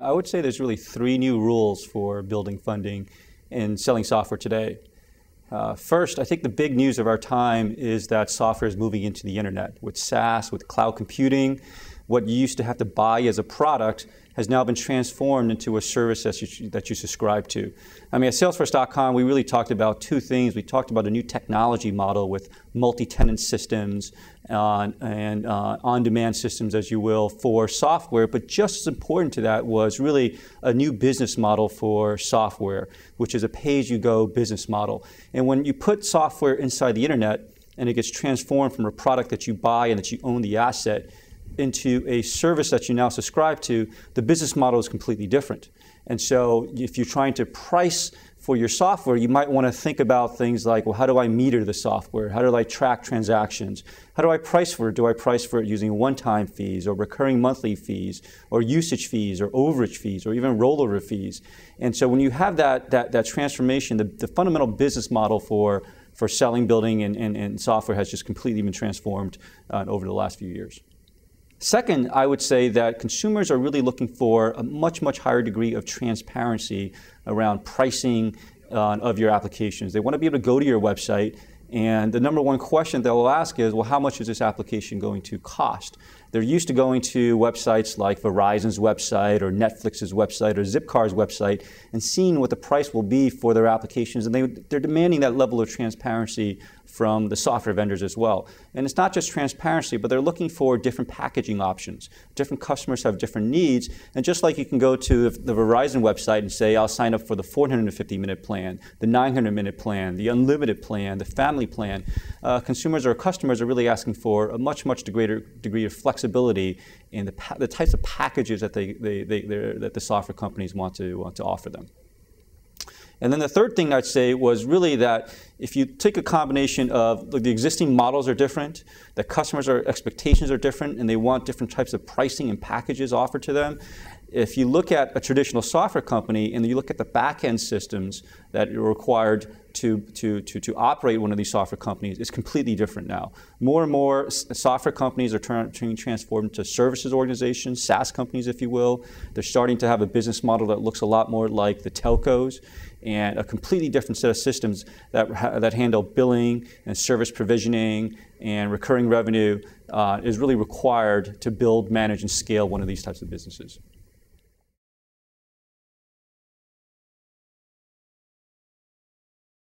I would say there's really three new rules for building funding and selling software today. First, I think the big news of our time is that software is moving into the internet. With SaaS, with cloud computing, what you used to have to buy as a product has now been transformed into a service that you subscribe to. I mean, at Salesforce.com, we really talked about two things. We talked about a new technology model with multi-tenant systems and on-demand systems, as you will, for software. But just as important to that was really a new business model for software, which is a pay-as-you-go business model. And when you put software inside the internet and it gets transformed from a product that you buy and that you own the asset into a service that you now subscribe to, the business model is completely different. And so if you're trying to price for your software, you might want to think about things like, well, how do I meter the software? How do I track transactions? How do I price for it? Do I price for it using one-time fees or recurring monthly fees or usage fees or overage fees or even rollover fees? And so when you have that transformation, the fundamental business model for selling, building, and software has just completely been transformed over the last few years. Second, I would say that consumers are really looking for a much, much higher degree of transparency around pricing of your applications. They want to be able to go to your website, and the number one question they'll ask is, well, how much is this application going to cost? They're used to going to websites like Verizon's website or Netflix's website or Zipcar's website and seeing what the price will be for their applications, and they're demanding that level of transparency from the software vendors as well. And it's not just transparency, but they're looking for different packaging options. Different customers have different needs, and just like you can go to the Verizon website and say, I'll sign up for the 450-minute plan, the 900-minute plan, the unlimited plan, the family plan, consumers or customers are really asking for a much, much greater degree of flexibility in the types of packages that that the software companies want to offer them. And then the third thing I'd say was really that if you take a combination of the existing models are different, the customers' expectations are different, and they want different types of pricing and packages offered to them. If you look at a traditional software company and you look at the back-end systems that are required to operate one of these software companies, it's completely different now. More and more software companies are being transformed into services organizations, SaaS companies, if you will. They're starting to have a business model that looks a lot more like the telcos, and a completely different set of systems that handle billing and service provisioning and recurring revenue is really required to build, manage, and scale one of these types of businesses.